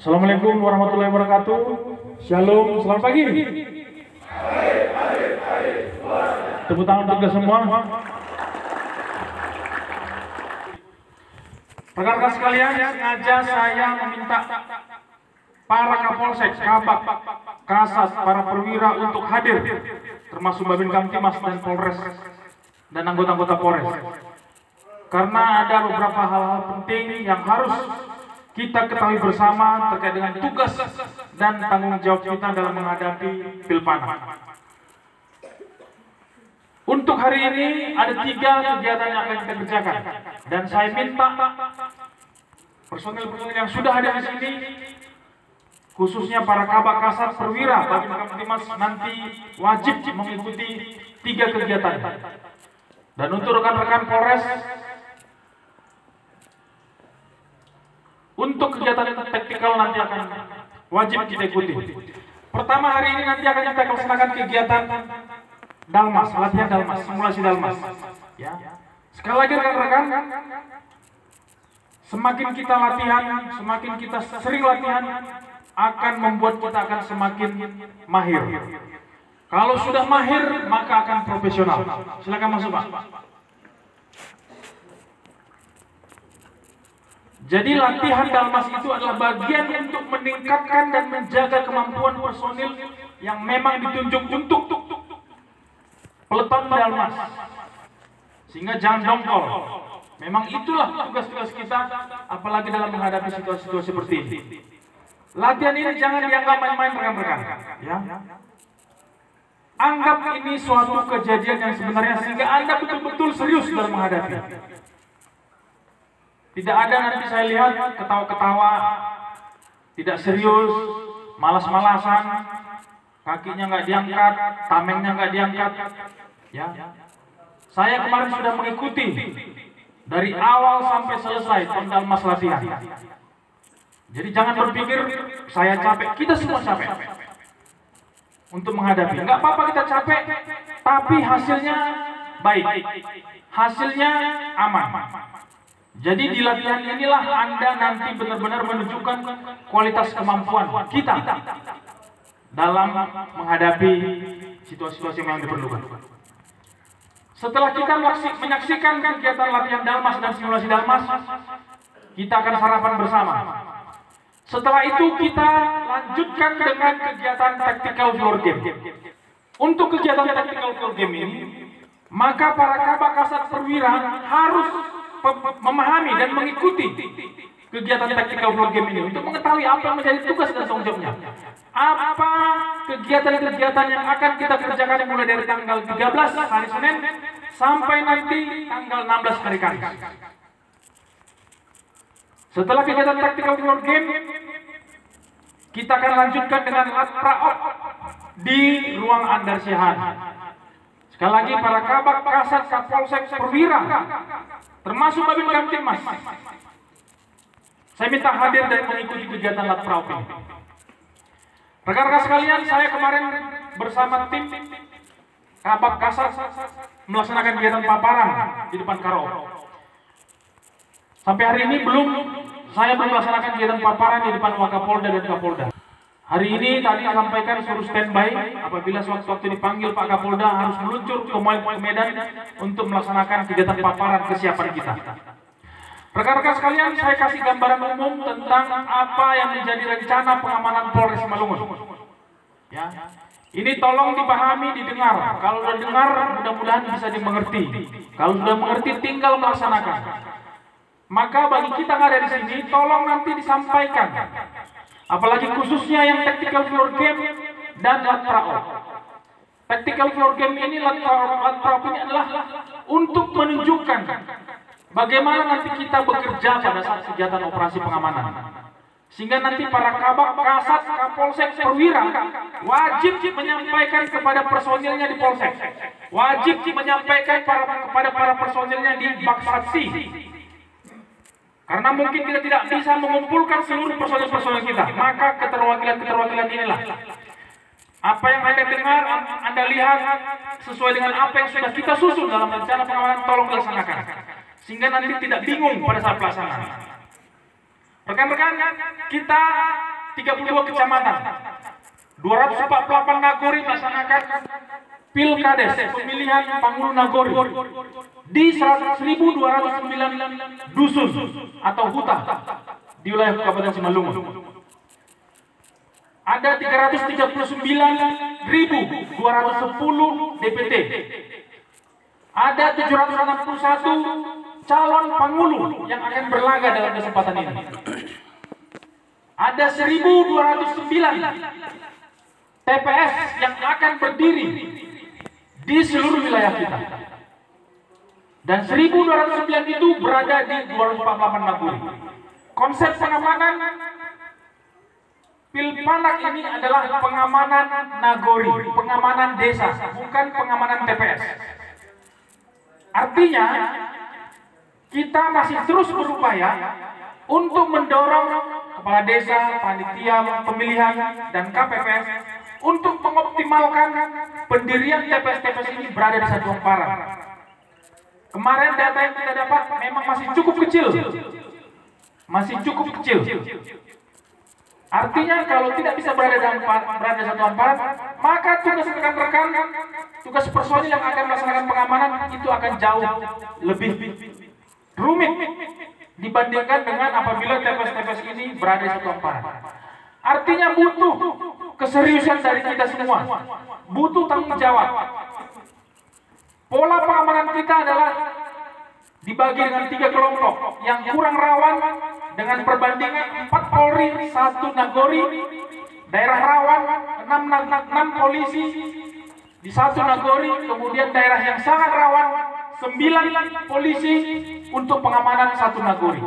Assalamualaikum warahmatullahi wabarakatuh. Shalom, selamat pagi. Tepuk tangan untuk kita semua. Rekan-rekan sekalian, sengaja saya meminta para Kapolsek, Kabak, Kasat, para perwira untuk hadir, termasuk Babin Kamtimas dan Polres dan anggota-anggota Polres. Karena ada beberapa hal-hal penting yang harus kita ketahui bersama terkait dengan tugas dan tanggung jawab kita dalam menghadapi Pilpana. Untuk hari ini ada 3 kegiatan yang akan kita kerjakan, dan saya minta personil-personil yang sudah ada di sini, khususnya para Kabak, Kasat, Perwira, Babin Kamtimas, nanti wajib mengikuti 3 kegiatan. Dan untuk rekan-rekan Polres, untuk kegiatan taktikal nanti akan wajib kita ikuti. Pertama, hari ini nanti akan kita laksanakan kegiatan Dalmas, latihan Dalmas, simulasi Dalmas. Ya. Sekali lagi rekan-rekan, semakin kita latihan, semakin kita sering latihan, akan membuat kita akan semakin mahir. Kalau sudah mahir, maka akan profesional. Silakan masuk, Pak. Jadi latihan Dalmas itu adalah bagian untuk meningkatkan dan menjaga kemampuan personil yang memang ditunjuk untuk peleton Dalmas, sehingga jangan dongkol. Memang itulah tugas-tugas kita, apalagi dalam menghadapi situasi-situasi seperti ini. Latihan ini jangan dianggap main-main, rekan-rekan. Ya. Anggap ini suatu kejadian yang sebenarnya, sehingga Anda betul-betul serius dalam menghadapi. Tidak ada nanti saya lihat ketawa-ketawa, tidak serius, malas-malasan, kakinya nggak diangkat, tamengnya nggak diangkat. Ya, saya kemarin sudah mengikuti dari awal sampai selesai Dalmas latihan. Jadi jangan berpikir saya capek, kita semua capek untuk menghadapi. Nggak apa-apa kita capek, tapi hasilnya baik, hasilnya aman. Jadi di latihan inilah Anda nanti benar-benar menunjukkan kualitas kemampuan kita dalam menghadapi situasi-situasi yang diperlukan. Setelah kita menyaksikan kegiatan latihan Dalmas dan simulasi Dalmas, kita akan sarapan bersama. Setelah itu kita lanjutkan dengan kegiatan tactical floor game. Untuk kegiatan tactical floor game ini, maka para Kabak, Kasat, Perwira harus memahami dan mengikuti kegiatan tactical floor game ini untuk mengetahui apa yang menjadi tugas dan tanggung jawabnya. Apa kegiatan-kegiatan yang akan kita kerjakan mulai dari tanggal 13 hari Senin sampai nanti tanggal 16 hari Kamis. Setelah kegiatan tactical floor game, kita akan lanjutkan dengan praop di ruang Andarsihan. Sekali lagi para Kabak, Kasat, Kapolsek, Perwira, termasuk Babin Kamtimas, saya minta hadir dan mengikuti kegiatan praop ini. Rekan-rekan sekalian, saya kemarin bersama tim Kabak, Kasat melaksanakan kegiatan paparan di depan Karo. Sampai hari ini saya belum melaksanakan kegiatan paparan di depan Wakapolda dan Kapolda. Hari ini tadi sampaikan suruh standby, apabila sewaktu-waktu dipanggil Pak Kapolda harus meluncur ke Medan untuk melaksanakan kegiatan paparan kesiapan kita. Rekan-rekan sekalian, saya kasih gambaran umum tentang apa yang menjadi rencana pengamanan Polres Malungun. Ya. Ini tolong dipahami, didengar. Kalau sudah dengar, mudah-mudahan bisa dimengerti. Kalau sudah mengerti, tinggal melaksanakan. Maka bagi kita yang ada di sini, tolong nanti disampaikan. Apalagi khususnya yang tactical floor game dan praop. Tactical floor game ini, praop ini adalah untuk menunjukkan bagaimana nanti kita bekerja pada saat kegiatan operasi pengamanan. Sehingga nanti para Kabak, Kasat, Kapolsek, Perwira wajib menyampaikan kepada personilnya di Polsek, wajib menyampaikan kepada para personilnya di Baksatsi. Karena mungkin kita tidak bisa mengumpulkan seluruh personil-personil kita, maka keterwakilan-keterwakilan inilah. Apa yang Anda dengar, Anda lihat sesuai dengan apa yang sudah kita susun dalam rencana pengamanan, tolong dilaksanakan. Sehingga nanti tidak bingung pada saat pelaksanaan. Rekan-rekan, kita 32 kecamatan, 248 nagori melaksanakan pilkades pemilihan Panggul Nagori di 1.209 dusun atau hutan di wilayah Kabupaten Simalungun. Ada 339.210 DPT. Ada 761 calon pangulu yang akan berlaga dalam kesempatan ini. Ada 1.209 TPS yang akan berdiri di seluruh wilayah kita. Dan 1.209 itu berada di 248 nagori. Konsep pengamanan Pilpanak ini adalah pengamanan nagori, pengamanan desa, bukan pengamanan TPS. Artinya, kita masih terus berupaya untuk mendorong kepala desa, panitia pemilihan, dan KPPS untuk mengoptimalkan pendirian TPS-TPS ini berada di satu hamparan. Kemarin data yang kita dapat memang masih cukup kecil. Artinya kalau tidak bisa berada di satu hamparan, maka tugas rekan-rekan, tugas personil yang akan melaksanakan pengamanan itu akan jauh lebih rumit dibandingkan dengan apabila TPS-TPS ini berada di satu hamparan. Artinya butuh keseriusan dari kita semua, butuh tanggung jawab. Pola pengamanan kita adalah dibagi dengan 3 kelompok yang kurang rawan dengan perbandingan 4 Polri, 1 Nagori, daerah rawan 6 polisi di 1 Nagori, kemudian daerah yang sangat rawan 9 polisi untuk pengamanan 1 Nagori.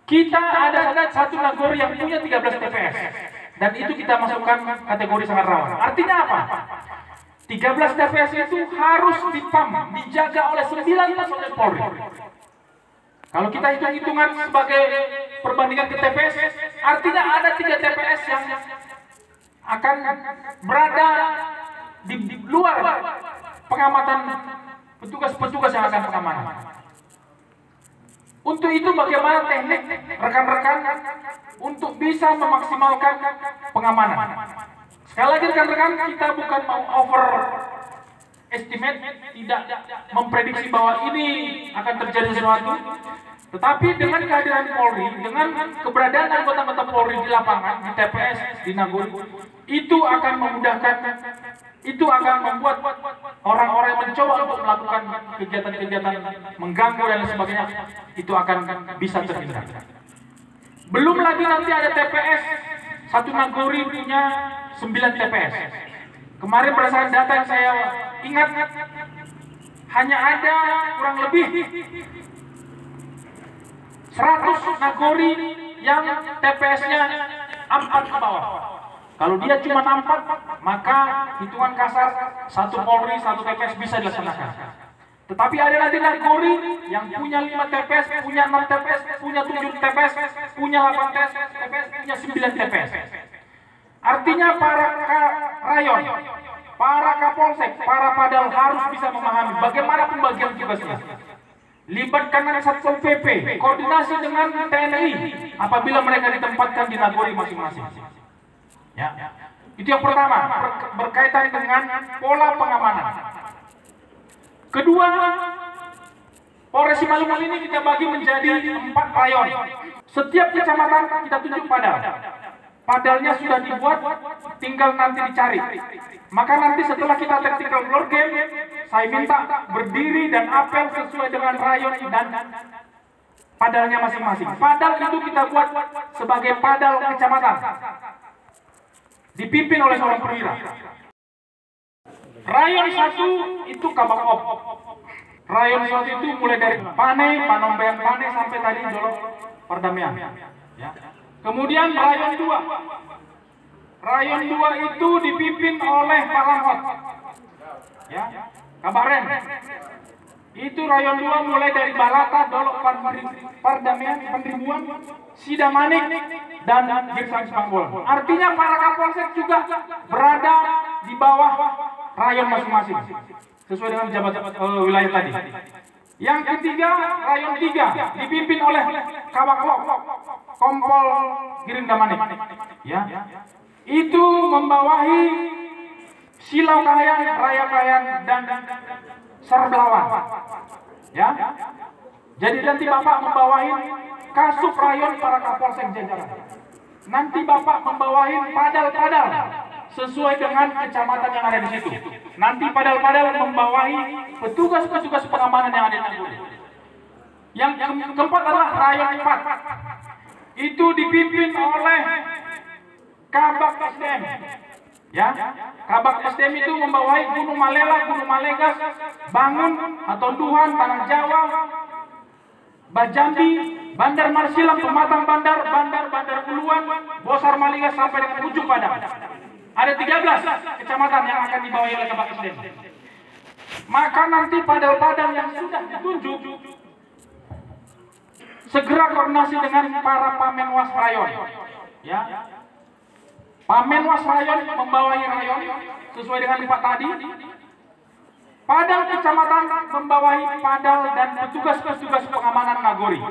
Kita ada 1 Nagori yang punya 13 TPS dan itu kita masukkan kategori sangat rawan. Artinya apa? 13 TPS itu harus dijaga oleh 9 personel Polri. Kalau kita hitung-hitungan sebagai perbandingan ke TPS, artinya ada 3 TPS yang akan berada di luar pengamatan petugas-petugas yang akan pengamanan. Untuk itu bagaimana teknik rekan-rekan untuk bisa memaksimalkan pengamanan. Sekali lagi rekan-rekan, kita bukan mau over estimate, tidak memprediksi bahwa ini akan terjadi sesuatu, tetapi dengan kehadiran Polri, dengan keberadaan anggota-anggota Polri di lapangan, di TPS, di Nagori, itu akan memudahkan, itu akan membuat orang-orang yang mencoba untuk melakukan kegiatan-kegiatan mengganggu dan sebagainya, itu akan bisa terhindar. Belum lagi nanti ada TPS, 1 Nagori punya 9 TPS. Kemarin berdasarkan data yang saya ingat, hanya ada kurang lebih 100 Nagori yang TPS-nya 4 ke bawah. Kalau dia cuma 4, maka hitungan kasar 1 Polri, 1 TPS bisa dilaksanakan. Tetapi ada lagi Nagori yang punya 5 TPS, punya 6 TPS, punya 7 TPS, punya 8 TPS, punya 9 TPS. Artinya para rayon, para kapolsek, para padal harus bisa memahami bagaimana pembagian tugasnya. Libatkan Satpol PP, koordinasi dengan TNI apabila mereka ditempatkan di Nagori masing-masing. Ya. Itu yang pertama, berkaitan dengan pola pengamanan. Kedua, Polres Simalungun ini kita bagi menjadi 4 rayon. Setiap kecamatan kita tunjuk padal. Padalnya sudah dibuat, tinggal nanti dicari. Maka nanti setelah kita tactical floor game, saya minta berdiri dan apel sesuai dengan rayon dan padalnya masing-masing. Padal itu kita buat sebagai padal kecamatan, dipimpin oleh seorang perwira. Rayon 1 itu Kabakop. Rayon 1 itu mulai dari Pane, Panombean Pane sampai tadi Dolok Perdamaian. Ya. Kemudian rayon 2. Rayon 2 itu dipimpin oleh Palanghot. Ya, Kabaren. Itu rayon 2 mulai dari Balata, Dolok Perdamaian, Pendribuan, Sidamanik, dan Girsang Spangbol. Artinya para kapolsek juga berada di bawah rayon masing-masing sesuai dengan jabat wilayah tadi. Yang ketiga, rayon 3 dipimpin oleh Kabak Kompol Girinda Manik, ya, itu membawahi Silau Kahayan, Raya Kahayan, dan Serbelawan, ya. Jadi nanti Bapak membawahi Kasub Rayon para Kapolsek jajaran. Nanti Bapak membawahi padal-padal sesuai dengan kecamatan yang ada di situ. Nanti padal-padal membawahi petugas-petugas pengamanan yang ada di Nagori. Yang keempat adalah Rayon 4. Itu dipimpin oleh Kabak SDM. Ya, Kabak SDM itu membawahi Gunung Malela, Gunung Malegas, Bangun, Hatonduhan, Tanah Jawa, Bajambi, Bandar Marsilam, Pematang Bandar, Bandar Uluan, Bosar Maligas sampai dengan ujung Padang. Ada 13 kecamatan yang akan dibawahi oleh Kabak SDM. Maka nanti padal-padal yang sudah ditunjuk segera koordinasi dengan para Pamenwas Rayon. Ya. Pamenwas Rayon membawahi rayon sesuai dengan Pak tadi. Padal kecamatan membawahi padal dan petugas-petugas pengamanan Nagori.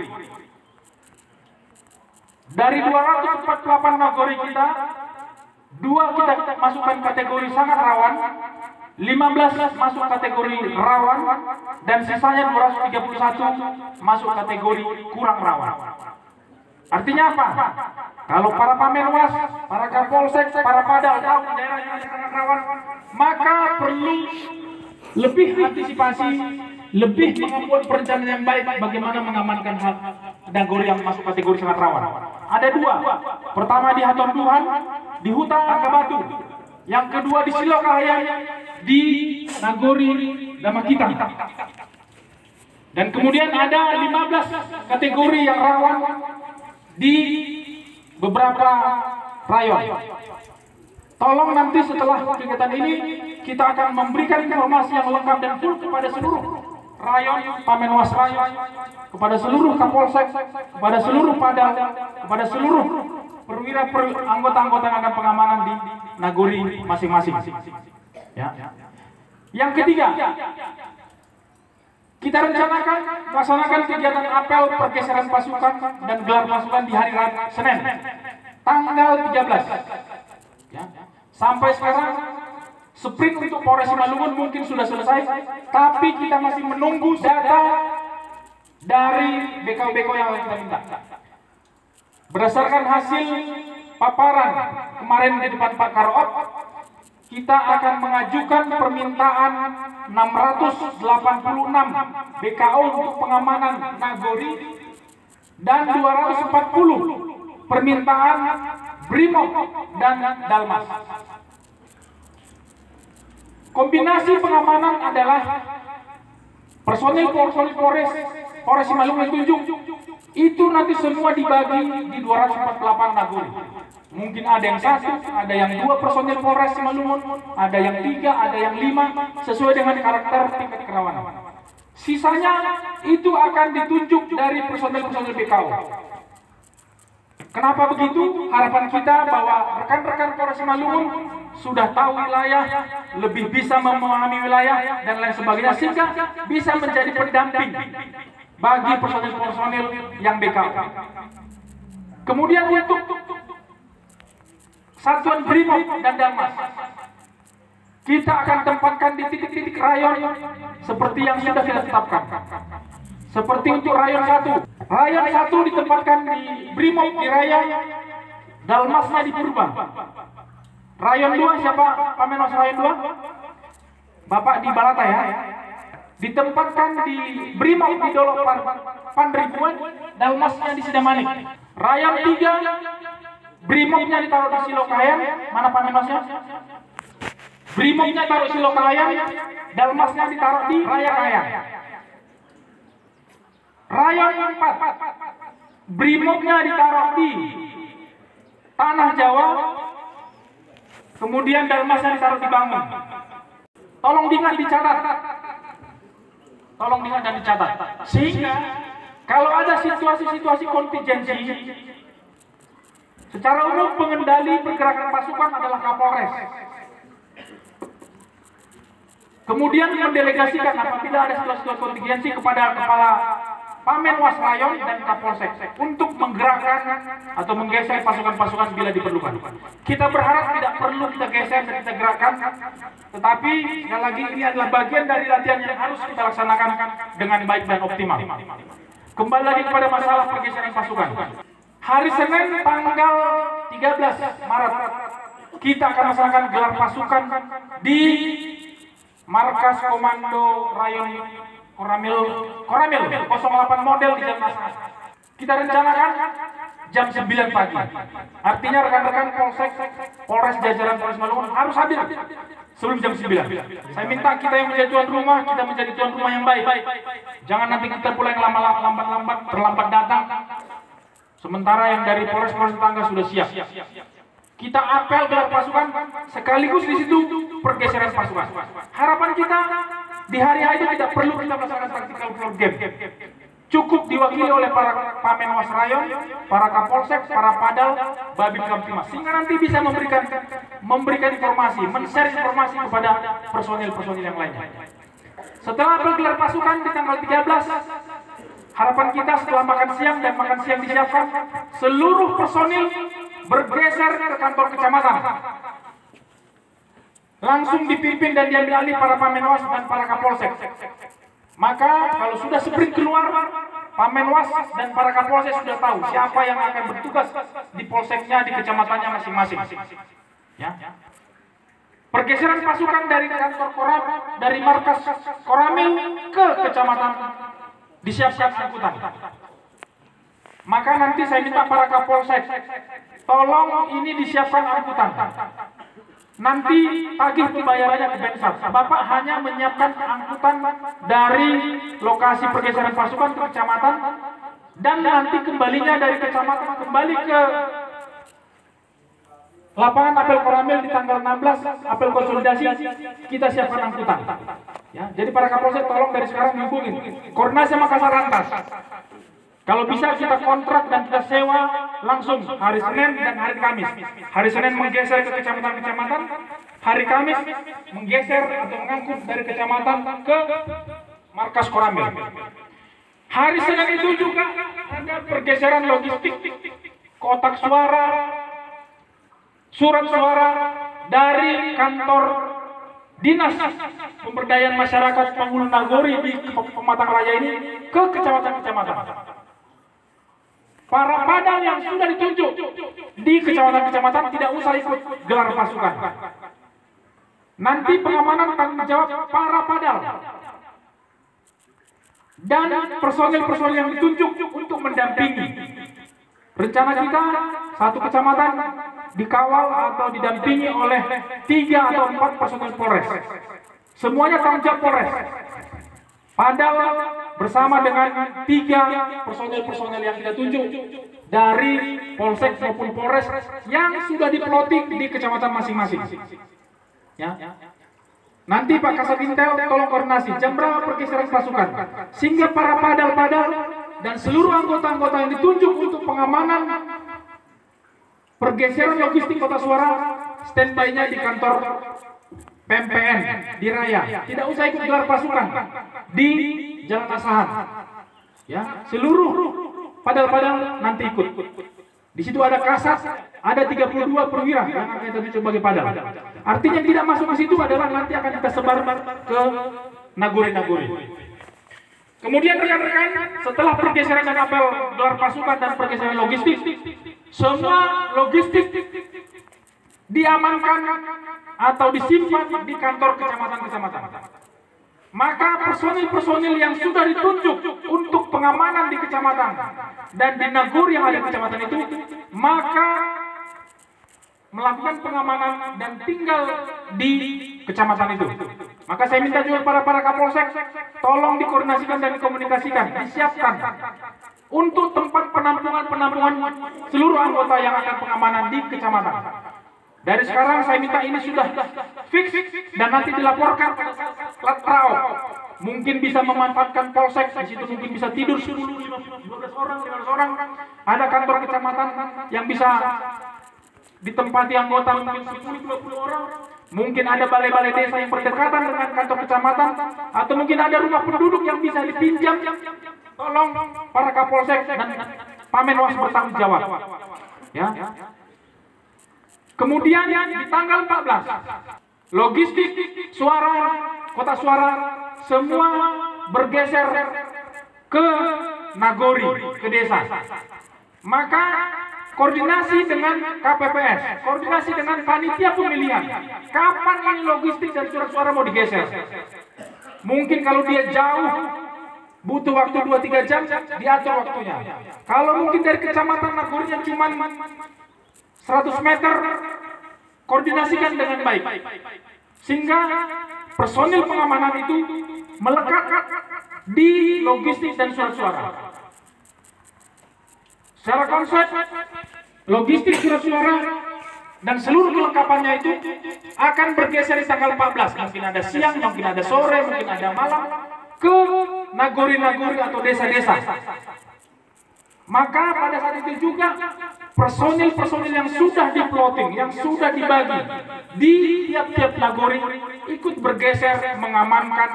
Dari 248 Nagori kita, 2 kita masukkan kategori sangat rawan, 15 masuk kategori rawan, dan sisanya 231 masuk kategori kurang rawan. Artinya apa? Kalau para Pamenwas, para Kapolsek, para Padal tahu daerah yang sangat rawan, maka perlu lebih antisipasi, lebih membuat perencanaan yang baik bagaimana mengamankan hak Nagori yang masuk kategori sangat rawan. Ada 2. Pertama di Hatonduhan, di Huta Angkabatu. Yang kedua di Silau Kahayan, di Nagori Damakita. Dan kemudian ada 15 kategori yang rawan di beberapa rayon. Tolong nanti setelah kegiatan ini kita akan memberikan informasi yang lengkap dan full kepada seluruh rayon, Pamenwas rayon, kepada seluruh Kapolsek, kepada seluruh Padal, kepada seluruh perwira anggota-anggota akan pengamanan di Nagori masing-masing. Ya. Yang ketiga, kita rencanakan melaksanakan kegiatan apel pergeseran pasukan dan gelar pasukan di hari Senin, tanggal 13. Ya. Sampai sekarang sprint untuk Polres Simalungun mungkin sudah selesai, tapi kita masih menunggu data dari BKO-BKO yang kita minta. Berdasarkan hasil paparan kemarin di depan Pak Karop, kita akan mengajukan permintaan 686 BKO untuk pengamanan Nagori dan 240 permintaan Brimob dan Dalmas. Kombinasi pengamanan adalah personil Polres Simalungun ditunjuk, itu nanti semua dibagi di 248 Nagori. Mungkin ada yang 1, ada yang 2 personil Polres Simalungun, ada yang 3, ada yang 5, sesuai dengan karakter tingkat kerawanan. Sisanya itu akan ditunjuk dari personil-personil BKO. Kenapa begitu? Harapan kita bahwa rekan-rekan Polres Simalungun sudah tahu wilayah, lebih bisa memahami wilayah dan lain sebagainya, sehingga bisa menjadi pendamping bagi personil-personil yang BKO. Kemudian untuk satuan Brimob dan Dalmas, kita akan tempatkan di titik-titik rayon seperti yang sudah kita tetapkan. Seperti untuk rayon 1. Rayon 1 ditempatkan di Brimob di Raya, Dalmasnya di Purba. Rayon 2 siapa? Pamenwas rayon 2? Bapak di Balata ya. Ditempatkan di Brimob di Dolok Pandribuan, Dalmasnya di Sidamanik. Rayon 3 Brimobnya ditaruh di Silau Kahayan, mana Pamenwasnya? Brimobnya taruh Silau Kahayan, Dalmasnya ditaruh di Raya Kahayan. Rayon 4 Brimobnya ditaruh di Tanah Jawa, kemudian Dalmasnya ditaruh di Bangun. Tolong diingat, dicatat. Tolong diingat dan dicatat. Sehingga kalau ada situasi-situasi kontingensi, secara umum pengendali pergerakan pasukan adalah Kapolres. Kemudian mendelegasikan apabila ada situasi kontingensi kepada kepala Pamenwas Rayon dan Kapolsek untuk menggerakkan atau menggeser pasukan-pasukan bila diperlukan. Kita berharap tidak perlu kita geser dan kita gerakkan, tetapi sekali lagi ini adalah bagian dari latihan yang harus kita laksanakan dengan baik dan optimal. Kembali lagi kepada masalah pergeseran pasukan. Hari Senin tanggal 13 Maret kita akan melaksanakan gelar pasukan di Markas Komando Rayon Koramil 08 model di Jalan Asahan. Kita rencanakan jam 9 pagi. Artinya rekan-rekan Polsek, Polres jajaran Polres Malungun harus hadir sebelum jam 9. Saya minta kita yang menjadi tuan rumah, kita menjadi tuan rumah yang baik. Jangan nanti kita pula yang lambat-lambat, terlambat datang. Sementara yang dari Polres-Polres tetangga sudah siap. Kita apel gelar pasukan sekaligus di situ pergeseran pasukan. Harapan kita di hari-hari itu tidak perlu kita melaksanakan tactical floor game. Cukup diwakili oleh para Pamenwas Rayon, para Kapolsek, para Padal, Babin Kamtimas, sehingga nanti bisa memberikan informasi, men-share informasi kepada personil-personil yang lainnya. Setelah apel gelar pasukan di tanggal 13, harapan kita setelah makan siang dan makan siang disiapkan, seluruh personil bergeser ke kantor kecamatan. Langsung dipimpin dan diambil alih para Pamenwas dan para Kapolsek. Maka kalau sudah sprint keluar, Pamenwas dan para Kapolsek sudah tahu siapa yang akan bertugas di polseknya, di kecamatannya masing-masing. Ya. Pergeseran pasukan dari kantor Koram, dari markas Koramil ke kecamatan disiapkan angkutan. Maka nanti saya minta para Kapolsek, tolong ini disiapkan angkutan. Nanti tagih pembayarannya ke Bensat. Bapak hanya menyiapkan angkutan dari lokasi pergeseran pasukan ke kecamatan, dan nanti kembalinya dari kecamatan kembali ke lapangan apel Koramil di tanggal 16 apel konsolidasi, kita siapkan angkutan. Ya, jadi para Kapolsek tolong dari sekarang dihubungin koordinasi Makassar Lantas. Kalau bisa kita kontrak dan kita sewa langsung hari Senin dan hari Kamis. Hari Senin menggeser ke kecamatan-kecamatan, hari Kamis menggeser atau mengangkut dari kecamatan ke markas Koramil. Hari Senin itu juga ada pergeseran logistik, kotak suara, surat suara dari kantor Dinas Pemberdayaan Masyarakat Panghulu Nagori di Pematang Raya ini ke kecamatan-kecamatan. Para padal yang sudah ditunjuk di kecamatan-kecamatan tidak usah ikut gelar pasukan. Nanti pengamanan tanggung jawab para padal dan personil-personil yang ditunjuk untuk mendampingi. Rencana kita satu kecamatan dikawal atau didampingi oleh 3 atau 4 personil Polres. Semuanya tanggung jawab Polres. Padahal bersama dengan 3 personil-personil yang kita tunjuk dari Polsek maupun Polres yang sudah diploting di kecamatan masing-masing. Ya. Nanti Pak Kasat Intel tolong koordinasi jam berapa pergeseran pasukan, sehingga para padal-padal dan seluruh anggota-anggota yang ditunjuk untuk pengamanan pergeseran logistik kota suara standby-nya di kantor PMPN di Raya. Tidak usah ikut gelar pasukan di Jalan Asahan. Ya, seluruh padal-padal nanti ikut. Di situ ada kasat, ada 32 perwira yang akan kita tunjuk sebagai padal. Artinya yang tidak masuk ke situ adalah nanti akan kita sebar ke Nagori-Nagori. Kemudian rekan-rekan, setelah pergeseran dan apel gelar pasukan dan pergeseran logistik, semua logistik diamankan atau disimpan di kantor kecamatan-kecamatan. Maka personil-personil yang sudah ditunjuk untuk pengamanan di kecamatan dan di Nagori yang ada di kecamatan itu, maka melakukan pengamanan dan tinggal di kecamatan itu. Maka saya minta juga para Kapolsek, tolong dikoordinasikan dan dikomunikasikan, disiapkan untuk tempat penampungan seluruh anggota yang akan pengamanan di kecamatan. Dari sekarang saya minta ini sudah fix dan nanti dilaporkan pada Latrao. Mungkin bisa memanfaatkan Polsek, di situ mungkin bisa tidur 10, 12 orang, 15 orang. Ada kantor kecamatan yang bisa ditempati anggota mungkin 10, 20 orang. Mungkin ada balai-balai desa yang berdekatan dengan kantor kecamatan, atau mungkin ada rumah penduduk yang bisa dipinjam tolong para Kapolsek dan Pamenwas bertanggung jawab. Ya. Kemudian di tanggal 14, logistik suara, kotak suara semua bergeser ke Nagori, ke desa. Maka koordinasi dengan KPPS, koordinasi dengan panitia pemilihan. Kapan ini logistik dan surat suara mau digeser? Mungkin kalau dia jauh, butuh waktu 2-3 jam, diatur waktunya. Kalau mungkin dari kecamatan Nagori yang cuma 100 meter, koordinasikan dengan baik. Sehingga personil pengamanan itu melekat di logistik dan surat suara. Secara konsep, logistik surat suara dan seluruh kelengkapannya itu akan bergeser di tanggal 14. Mungkin ada siang, mungkin ada sore, mungkin ada malam, ke Nagori-Nagori atau desa-desa. Maka pada saat itu juga personil-personil yang sudah di-plotting, yang sudah dibagi di tiap-tiap Nagori ikut bergeser mengamankan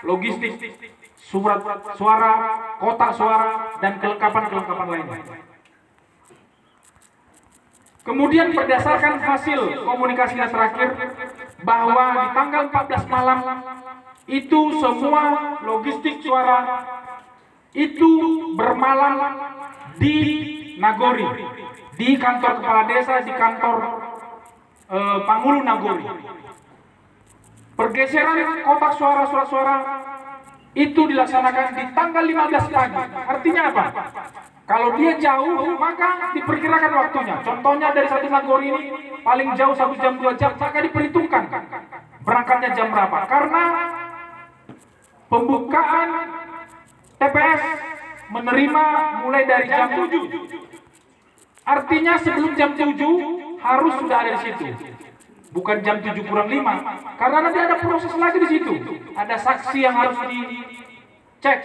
logistik, surat suara, kotak suara, dan kelengkapan-kelengkapan lainnya. Kemudian berdasarkan hasil komunikasinya terakhir bahwa di tanggal 14 malam itu semua logistik suara itu bermalam di Nagori, di kantor kepala desa, di kantor Pangulu Nagori. Pergeseran kotak suara, surat suara itu dilaksanakan di tanggal 15 pagi. Artinya apa? Kalau dia jauh, maka diperkirakan waktunya. Contohnya dari satu Nagori ini paling jauh 1 jam 2 jam, maka diperhitungkan berangkatnya jam berapa. Karena pembukaan TPS menerima mulai dari jam 7. Artinya sebelum jam 7 harus sudah ada di situ. Bukan jam 7 kurang 5. Karena nanti ada proses lagi di situ. Ada saksi yang harus dicek,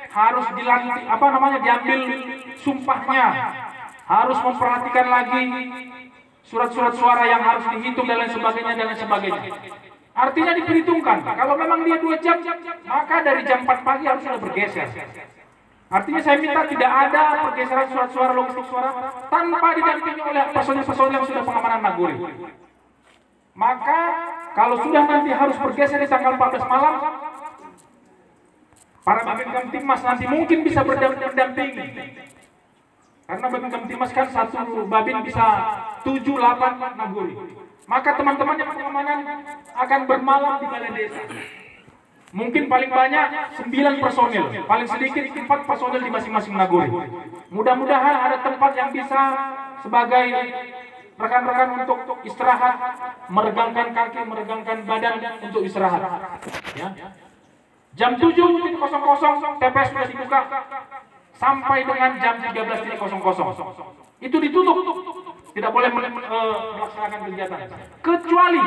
harus dilantik, diambil sumpahnya, harus memperhatikan lagi surat-surat suara yang harus dihitung dan lain sebagainya. Artinya diperhitungkan. Kalau memang dia 2 jam, maka dari jam 4 pagi harus sudah bergeser. Artinya saya minta tidak ada pergeseran surat suara, logistik suara tanpa didampingi oleh personil-personil yang sudah pengamanan Nagori. Maka kalau sudah nanti harus bergeser di tanggal 14 malam, para Babin Kamtibmas nanti mungkin bisa berdampingi. Karena Babin Kamtibmas kan satu Babin bisa 7-8 Nagori. Maka teman-teman yang pengamanan akan bermalam di balai desa. Mungkin paling banyak 9 personil, paling sedikit 4 personil di masing-masing Nagori. Mudah-mudahan ada tempat yang bisa sebagai rekan-rekan untuk istirahat, meregangkan kaki, meregangkan badan untuk istirahat. Ya. Jam 7.00 TPS sudah dibuka sampai dengan jam 13.00. Itu ditutup, tidak boleh melaksanakan kegiatan. Kecuali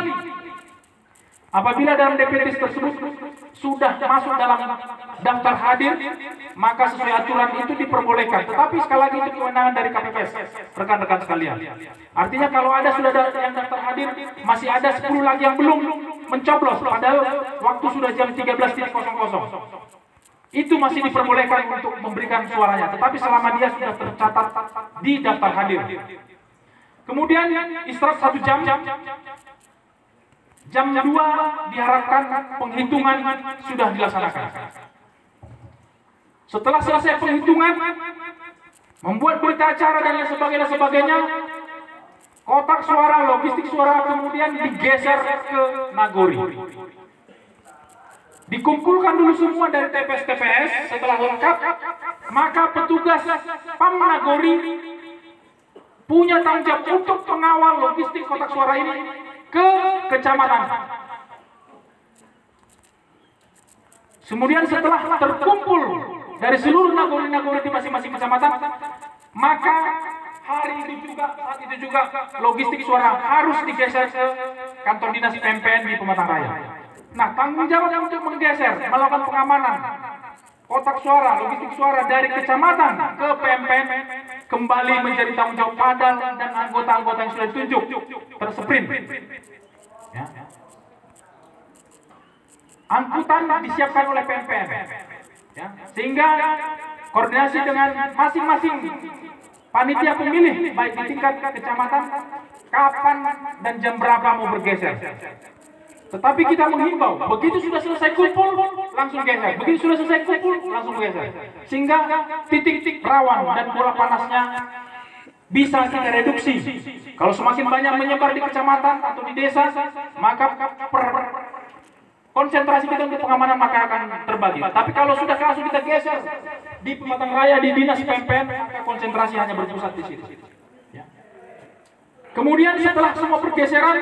apabila dalam DPT tersebut sudah masuk dalam daftar hadir, maka sesuai aturan itu diperbolehkan. Tetapi sekali lagi itu kewenangan dari KPPS, rekan-rekan sekalian. Artinya kalau ada sudah ada yang daftar hadir, masih ada 10 lagi yang belum mencoblos, padahal waktu sudah jam 13.00. Itu masih diperbolehkan untuk memberikan suaranya. Tetapi selama dia sudah tercatat di daftar hadir. Kemudian istirahat 1 jam. Jam 2 diharapkan penghitungan sudah dilaksanakan. Setelah selesai penghitungan, membuat berita acara dan lain sebagainya, kotak suara, logistik suara kemudian digeser ke Nagori. Dikumpulkan dulu semua dari TPS. Setelah lengkap, maka petugas PAM Nagori punya tanggung jawab untuk mengawal logistik kotak suara ini ke kecamatan. Kemudian setelah terkumpul dari seluruh Nagori-Nagori di masing-masing kecamatan, maka saat itu juga logistik suara harus digeser ke kantor dinas PMPN di Pematang Raya. Nah, tanggung jawab untuk menggeser, melakukan pengamanan kotak suara, logistik suara dari kecamatan ke PMPN kembali menjadi tanggung jawab Padal dan anggota-anggota yang sudah ditunjuk tersprint. Ya. Angkutan disiapkan oleh PMPN, ya. Sehingga koordinasi dengan masing-masing panitia pemilih, baik di tingkat kecamatan, kapan dan jam berapa mau bergeser. Tetapi kita menghimbau, begitu sudah selesai kumpul, langsung geser. Begitu sudah selesai kumpul, langsung geser. Sehingga titik-titik rawan dan bola panasnya bisa kita reduksi. Kalau semakin banyak menyebar di kecamatan atau di desa, maka konsentrasi kita untuk pengamanan maka akan terbagi. Tapi kalau sudah langsung kita geser di Pematang Raya, di dinas PMPN, maka konsentrasi hanya berpusat di situ. Kemudian setelah semua pergeseran,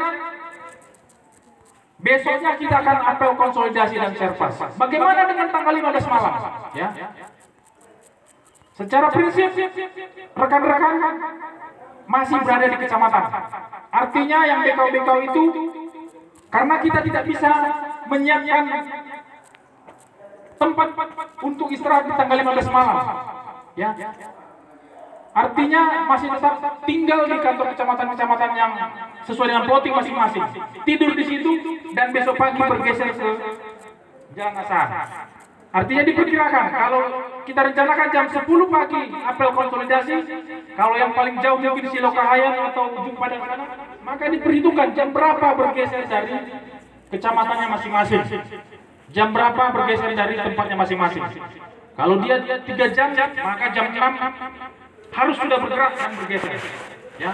besoknya kita akan apel konsolidasi dan serpas. Bagaimana dengan tanggal 15 malam? Ya. Secara prinsip, rekan-rekan masih berada di kecamatan. Artinya yang BKU-BKU itu, karena kita tidak bisa menyiapkan tempat untuk istirahat di tanggal 15 malam. Ya. Artinya masih tetap tinggal di kantor kecamatan-kecamatan yang sesuai dengan plotting masing-masing. Tidur di situ dan besok pagi bergeser ke Jalan Asahan. Artinya diperkirakan kalau kita rencanakan jam 10 pagi apel konsolidasi, kalau yang paling jauh mungkin Silokahayan atau ujung Padang sana, maka diperhitungkan jam berapa bergeser dari kecamatannya masing-masing. Jam berapa bergeser dari tempatnya masing-masing. Kalau dia 3 jam, maka jam 6 harus sudah bergerak dan bergeser. Ya.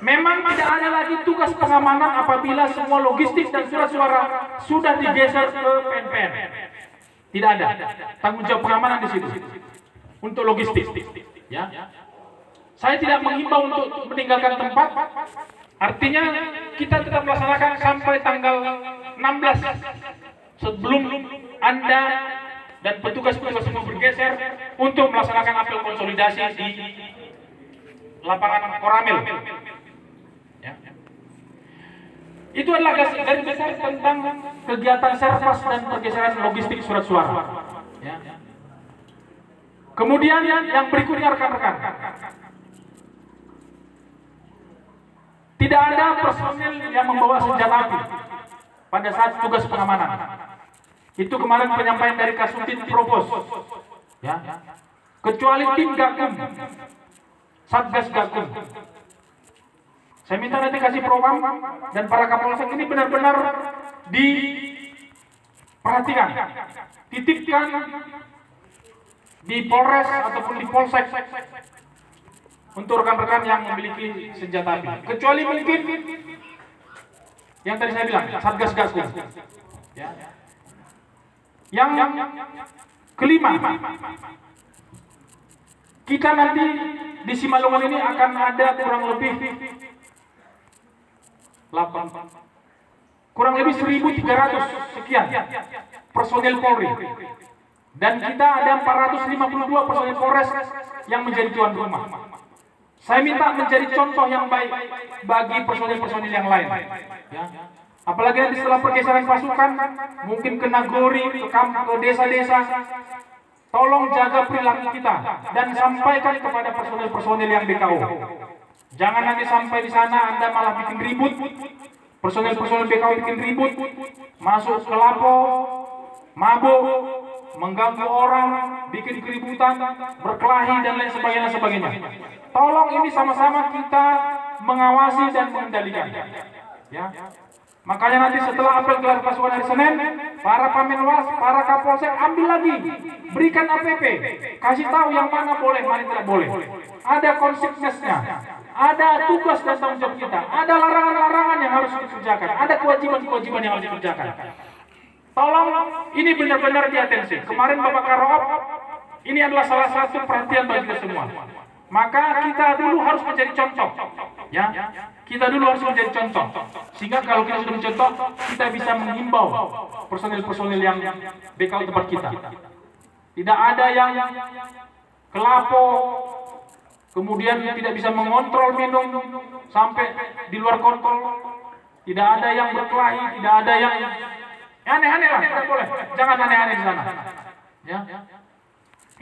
Memang tidak ada lagi tugas pengamanan apabila semua logistik dan surat suara sudah digeser ke PNPN. Tidak ada tanggung jawab pengamanan di situ untuk logistik. Ya. Saya tidak menghimbau untuk meninggalkan tempat. Artinya kita tetap melaksanakan sampai tanggal 16 sebelum Anda dan petugas-petugas semua bergeser untuk melaksanakan apel konsolidasi di lapangan Koramil. Ya. Itu adalah garis besar tentang kegiatan serpas dan pergeseran logistik surat suara. Ya. Kemudian yang berikutnya rekan-rekan, tidak ada personil yang membawa senjata api pada saat tugas pengamanan. Itu kemarin penyampaian dari Kasubdit Propos, ya. Kecuali tim Gakum, Satgas Gakum. Saya minta nanti kasih propam dan para kapolsek ini benar-benar diperhatikan, titipkan di Polres ataupun di Polsek untuk rekan-rekan yang memiliki senjata api. Kecuali mungkin yang tadi saya bilang Satgas Gakum. Ya. Yang kelima, kita nanti di Simalungun ini akan ada kurang lebih 1.300 sekian personil Polri, dan kita ada 452 personil Polres yang menjadi tuan rumah. Saya minta menjadi contoh yang baik bagi personil-personil yang lain. Ya. Apalagi nanti setelah pergeseran pasukan, mungkin ke Nagori, ke desa-desa, tolong jaga perilaku kita dan sampaikan kepada personil-personil yang BKU. Jangan nanti sampai di sana Anda malah bikin ribut, personil-personil BKU bikin ribut, masuk ke lapo, mabuk, mengganggu orang, bikin keributan, berkelahi dan lain sebagainya. Tolong ini sama-sama kita mengawasi dan mengendalikan. Ya. Makanya nanti setelah apel gelar pasukan hari Senin, para Pamenwas, para Kapolsek ambil lagi, berikan APP, kasih tahu yang mana boleh, mana tidak boleh. Ada konsekuensinya, ada tugas dan tanggung jawab kita, ada larangan-larangan yang harus dikerjakan, ada kewajiban-kewajiban yang harus dikerjakan. Tolong ini benar-benar diatensi. Kemarin Bapak Karoop, ini adalah salah satu perhatian bagi kita semua. Maka kita dulu harus menjadi contoh, ya. Kita dulu harus menjadi contoh, sehingga kalau kita sudah mencontoh, kita bisa menghimbau personil-personil yang BKU tempat kita. Tidak ada yang kelapo, kemudian tidak bisa mengontrol minum sampai di luar kontrol. Tidak ada yang berkelahi, tidak ada yang aneh-aneh lah, tidak boleh. Jangan aneh-aneh di sana. Ya.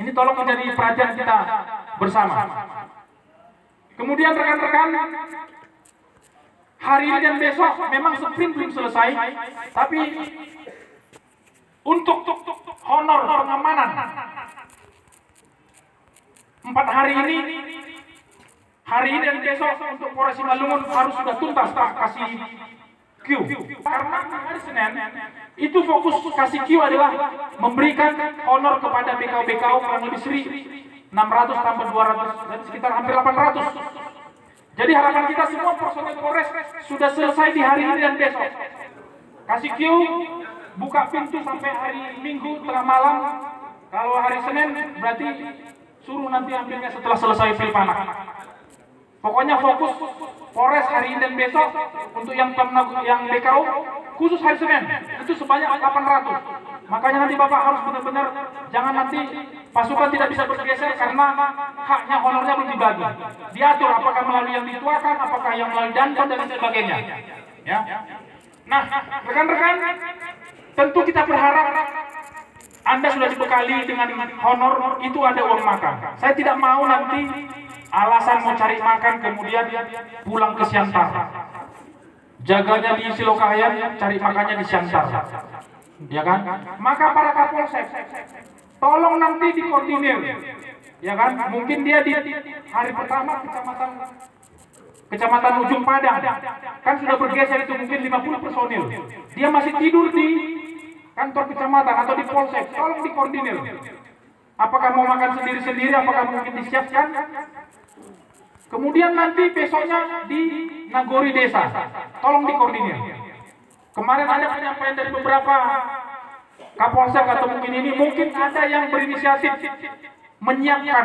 Ini tolong menjadi perhatian kita bersama. Kemudian rekan-rekan, hari ini dan besok memang sprint belum selesai, tapi untuk honor pengamanan 4 hari ini dan besok untuk Polres Simalungun harus sudah tuntas Pak kasih Q. Karena hari Senin itu fokus kasih Q adalah memberikan honor kepada BKO-BKO kurang lebih 1.600 tambah 200 dan sekitar hampir 800. Jadi harapan kita semua personel Polres sudah selesai di hari ini dan besok. Kasih Q, buka pintu sampai hari Minggu tengah malam. Kalau hari Senin berarti suruh nanti ambilnya setelah selesai Pilpanak. Pokoknya fokus Polres hari ini dan besok untuk yang BKO khusus hari Senin itu sebanyak 800. Makanya nanti Bapak harus benar-benar jangan nanti pasukan tidak bisa bergeser karena haknya honornya belum dibagi. Diatur apakah melalui yang dituakan, apakah yang melalui danton dan sebagainya. Ya. Nah, rekan-rekan, tentu kita berharap Anda sudah dibekali dengan honor, itu ada uang makan. Saya tidak mau nanti alasan mau cari makan kemudian pulang ke Siantar. Jaganya di Silokahayan, cari makannya di Siantar. Ya kan? Maka para Kapolsek tolong nanti dikoordinir. Ya kan? Mungkin dia di hari pertama Kecamatan Ujung Padang kan sudah bergeser itu mungkin 50 personil. Dia masih tidur di kantor kecamatan atau di polsek, tolong dikoordinir. Apakah mau makan sendiri-sendiri, apakah mungkin disiapkan? Kemudian nanti besoknya di Nagori Desa, tolong dikoordinir. Kemarin ada penyampaian dari beberapa Kapolsek atau mungkin ini, mungkin ada yang berinisiatif menyiapkan.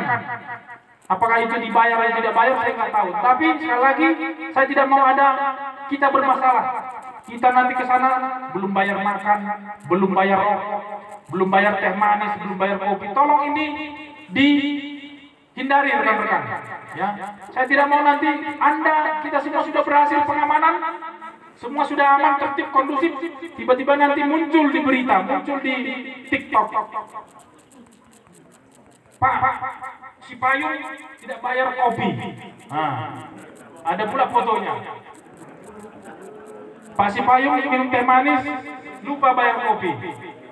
Apakah itu dibayar atau tidak bayar, saya nggak tahu. Tapi sekali lagi, saya tidak mau ada kita bermasalah. Kita nanti ke sana belum bayar makan, belum bayar rokok, belum bayar teh manis, belum bayar kopi. Tolong ini dihindari rekan-rekan. Ya, saya tidak mau nanti kita semua sudah berhasil pengamanan, semua sudah aman, tertib, kondusif. Tiba-tiba nanti muncul di berita, muncul di TikTok. Pak, si Payung tidak bayar kopi. Nah, ada pula fotonya. Pak si Payung minum teh manis, lupa bayar kopi.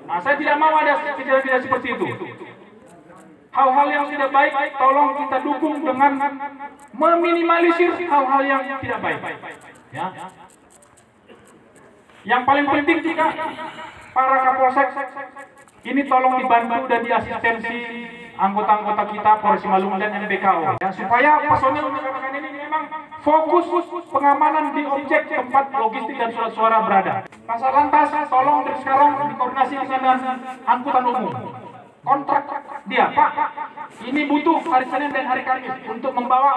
Nah, saya tidak mau ada kejadian seperti itu. Hal-hal yang tidak baik, tolong kita dukung dengan meminimalisir hal-hal yang tidak baik. Ya. Yang paling penting juga para Kapolsek ini tolong dibantu dan diasistensi anggota-anggota kita Polres Simalungun dan MBKO. Ya, supaya personil rekan-rekan ini memang fokus pengamanan di objek tempat logistik dan surat suara berada. Pasar Lantas tolong dari sekarang dikoordinasi dengan angkutan umum. Kontrak dia, Pak, ini butuh hari Senin dan hari Kamis untuk membawa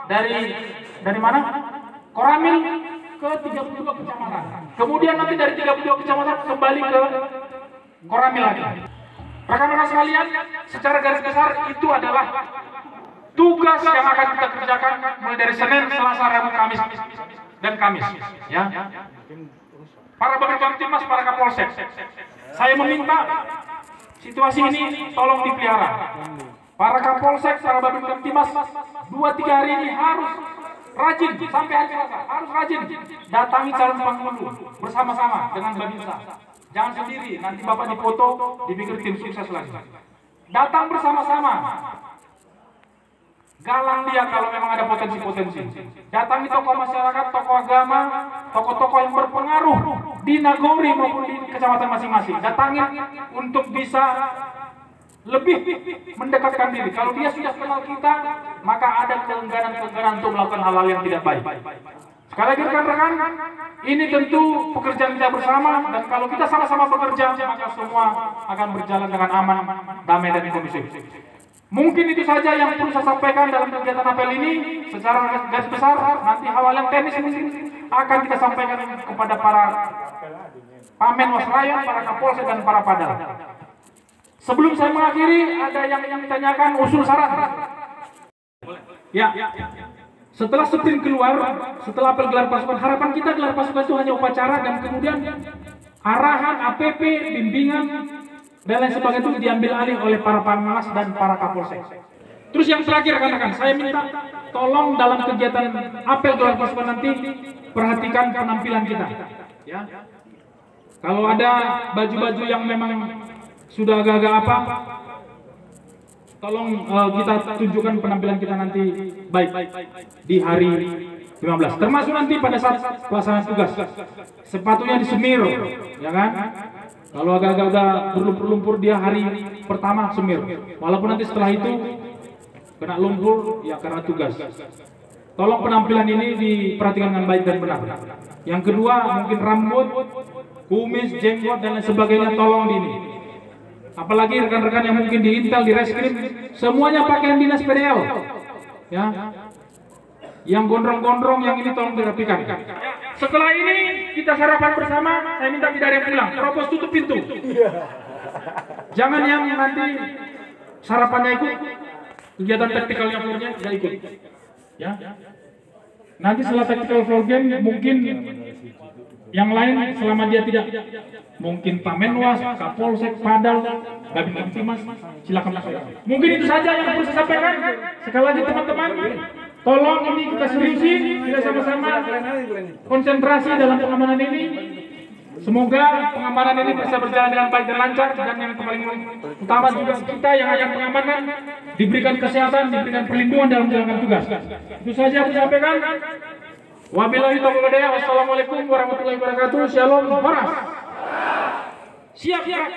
dari mana? Koramil ke 32 kecamatan. Kemudian nanti dari 32 kecamatan kembali ke Koramil lagi. Rekan-rekan sekalian, secara garis besar itu adalah tugas yang akan kita kerjakan mulai dari Senin, Selasa, Rabu, Kamis dan Kamis. Ya. Para Babin Kamtibmas, para Kapolsek, saya meminta situasi ini tolong dipelihara. Para Kapolsek, para Babin Kamtibmas, 2-3 hari ini harus rajin sampai hari Selasa, harus rajin datangi calon penghulu bersama-sama dengan Babinsa. Jangan sendiri, nanti Bapak dipoto, dipikir tim sukses lagi. Datang bersama-sama. Galang dia kalau memang ada potensi-potensi. Datangi tokoh masyarakat, tokoh agama, tokoh-tokoh yang berpengaruh di Nagori maupun di kecamatan masing-masing. Datangi untuk bisa lebih mendekatkan diri. Kalau dia sudah kenal kita, maka ada keengganan-keengganan untuk melakukan hal-hal yang tidak baik. Sekali lagi rekan-rekan, ini tentu pekerjaan kita bersama, dan kalau kita sama-sama bekerja, maka semua akan berjalan dengan aman, damai dan kondusif. Mungkin itu saja yang perlu saya sampaikan dalam kegiatan apel ini. Secara garis besar, nanti hal-hal yang teknis mungkin akan kita sampaikan kepada para Pamen Wasrayon, para Kapolsek dan para Padal. Sebelum saya mengakhiri, ada yang ditanyakan usul saran. Ya. Setelah sprint keluar, setelah apel gelar pasukan, harapan kita gelar pasukan itu hanya upacara dan kemudian arahan APP, bimbingan dan lain sebagainya itu diambil alih oleh para Pangmas dan para Kapolsek. Terus yang terakhir rekan-rekan, saya minta tolong dalam kegiatan apel gelar pasukan nanti perhatikan penampilan kita. Ya. Kalau ada baju-baju yang memang sudah agak-agak apa, tolong kita tunjukkan penampilan kita nanti baik di hari 15. Termasuk nanti pada saat pelaksanaan tugas. Sepatunya disemir, ya kan? Kalau agak-agak udah berlumpur-lumpur dia hari pertama semir. Walaupun nanti setelah itu kena lumpur ya karena tugas. Tolong penampilan ini diperhatikan dengan baik dan benar. Yang kedua mungkin rambut, kumis, jenggot dan lain sebagainya tolong ini. Apalagi rekan-rekan yang mungkin di Intel, di Reskrim, semuanya pakaian dinas PDL. Ya. Yang gondrong-gondrong yang ini tolong dirapikan. Setelah ini kita sarapan bersama, saya minta tidak ada yang pulang. Terobos tutup pintu. Jangan yang nanti sarapannya ikut, kegiatan taktikalnya floornya tidak ikut. Ya. Nanti setelah tactical floor game mungkin yang lain selama dia tidak mungkin Pak Menwas, Kapolsek, Padal, Babin Kamtimas, silakan masuk. Mungkin itu saja yang perlu saya sampaikan. Sekali lagi teman-teman, tolong ini kita seriusin, kita sama-sama konsentrasi dalam pengamanan ini. Semoga pengamanan ini bisa berjalan dengan baik dan lancar, dan yang paling utama juga kita yang akan pengamanan diberikan kesehatan, diberikan perlindungan dalam menjalankan tugas. Itu saja yang saya sampaikan. Wabillahi taufiq wal hidayah. Wassalamualaikum warahmatullahi wabarakatuh. Shalom, horas. Siap, siap.